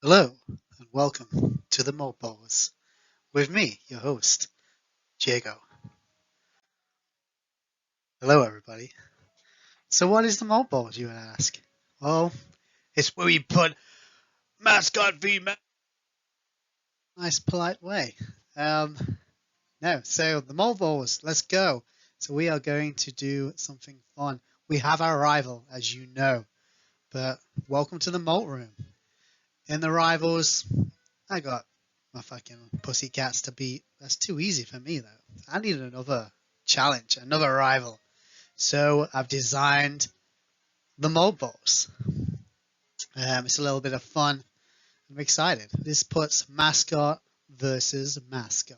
Hello, and welcome to the Malt Bowls with me, your host, Jago. Hello, everybody. So, what is the Malt Bowls, you would ask? Well, it's where we put mascot v nice, polite way. Um, no, so the Malt Bowls, let's go. So, we are going to do something fun. We have our rival, as you know, but welcome to the Malt Room. In the rivals, I got my fucking pussycats to beat. That's too easy for me, though. I need another challenge, another rival. So I've designed the Malt Bowls. It's a little bit of fun. I'm excited. This puts mascot versus mascot.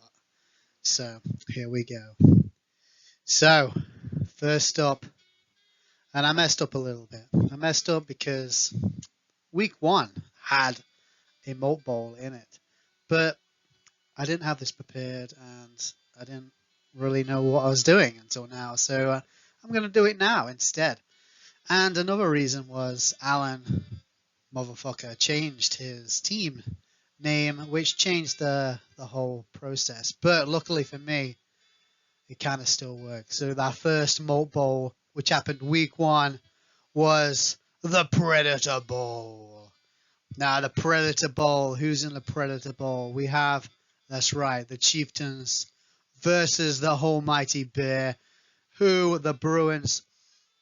So here we go. So first up, and I messed up a little bit. I messed up because week one had a malt bowl in it, but I didn't have this prepared and I didn't really know what I was doing until now. So I'm going to do it now instead. And another reason was Alan motherfucker changed his team name, which changed the whole process. But luckily for me, it kind of still worked. So that first Malt Bowl, which happened week one, was the Predator Bowl. Now the Predator Bowl, who's in the Predator Bowl? We have, that's right, the Chieftains versus the Almighty Bear, who the Bruins,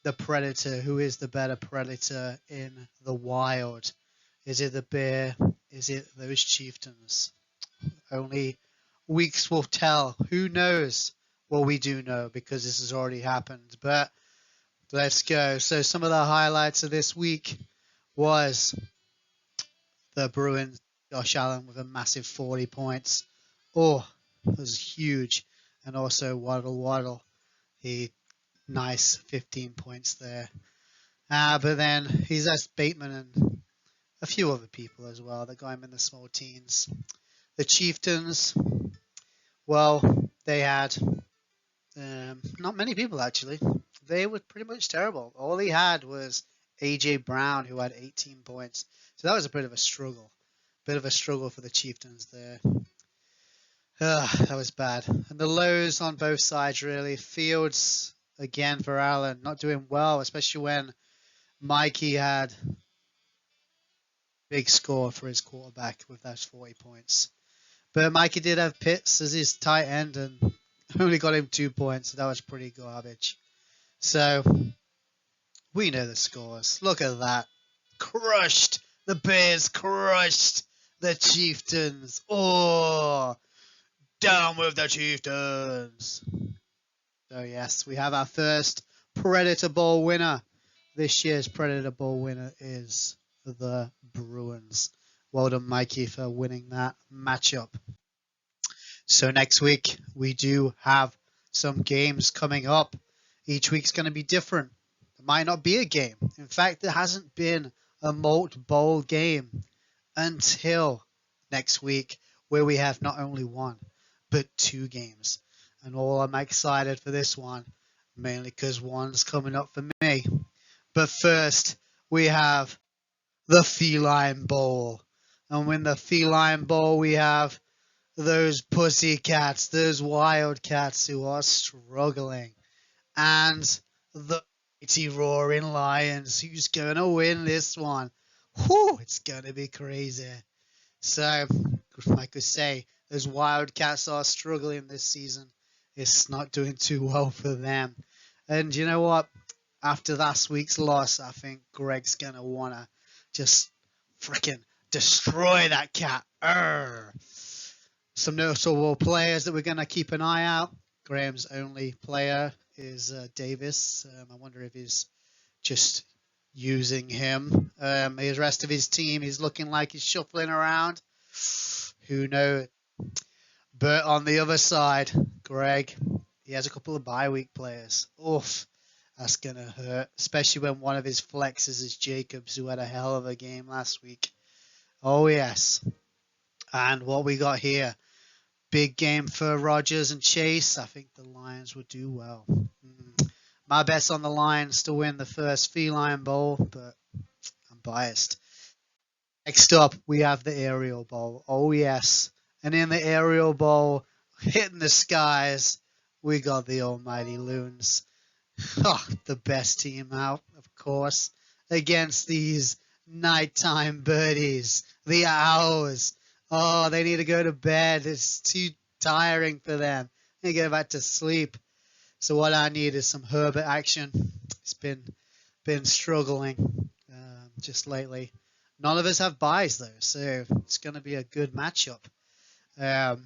the Predator, who is the better Predator in the wild? Is it the bear? Is it those chieftains? Only weeks will tell. Who knows? Well, we do know because this has already happened. But let's go. So some of the highlights of this week was the Bruins, Josh Allen with a massive 40 points. Oh, that was huge. And also Waddle. He nice 15 points there. But then he's has Bateman and a few other people as well that got him in the small teens. The Chieftains, well, they had not many people actually. They were pretty much terrible. All he had was AJ Brown, who had 18 points. So that was a bit of a struggle. Bit of a struggle for the Chieftains there. That was bad. And the lows on both sides, really. Fields, again, for Allen, not doing well, especially when Mikey had big score for his quarterback with those 40 points. But Mikey did have Pitts as his tight end and only got him 2 points. So that was pretty garbage. So we know the scores. Look at that. Crushed. The Bears crushed the Chieftains. Oh, down with the Chieftains. So yes, we have our first Predator Bowl winner. This year's Predator Bowl winner is the Bruins. Well done, Mikey, for winning that matchup. So next week we do have some games coming up. Each week's going to be different. It might not be a game. In fact, there hasn't been a Malt Bowl game until next week, where we have not only one but two games. And all I'm excited for this one, mainly because one's coming up for me. But first, we have the Feline Bowl. And in the Feline Bowl, we have those pussycats, those wildcats who are struggling, and the mighty roaring lions. Who's gonna win this one? Whew, it's gonna be crazy. So, like I say, those wildcats are struggling this season. It's not doing too well for them. And you know what? After last week's loss, I think Greg's gonna wanna just freaking destroy that cat. Arr. Some notable players that we're going to keep an eye out. Graham's only player is Davis. I wonder if he's just using him. The rest of his team is looking like he's shuffling around. Who knows? But on the other side, Greg, he has a couple of bye week players. Oof, that's going to hurt, especially when one of his flexes is Jacobs, who had a hell of a game last week. Oh, yes. And what we got here, big game for Rodgers and Chase. I think the Lions would do well. My bet's on the Lions to win the first Feline Bowl, but I'm biased. Next up, we have the aerial bowl. Oh, yes. And in the aerial bowl, hitting the skies, we got the almighty loons. Oh, the best team out, of course, against these nighttime birdies, the owls. Oh, they need to go to bed. It's too tiring for them. They go back to sleep. So what I need is some Herbert action. It's been struggling just lately. None of us have buys though, so it's going to be a good matchup. Um,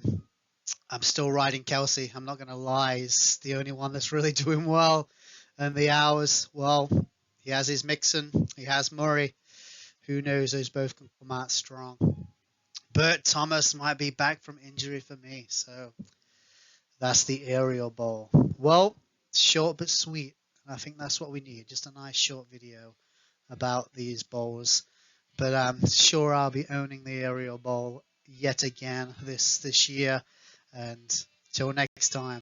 I'm still riding Kelsey. I'm not going to lie. He's the only one that's really doing well. And the hours, well, he has his Mixon. He has Murray. Who knows? Those both can come out strong. Bert Thomas might be back from injury for me. So that's the aerial bowl. Well, short but sweet. And I think that's what we need. Just a nice short video about these bowls. But I'm sure I'll be owning the aerial bowl yet again this year. And till next time.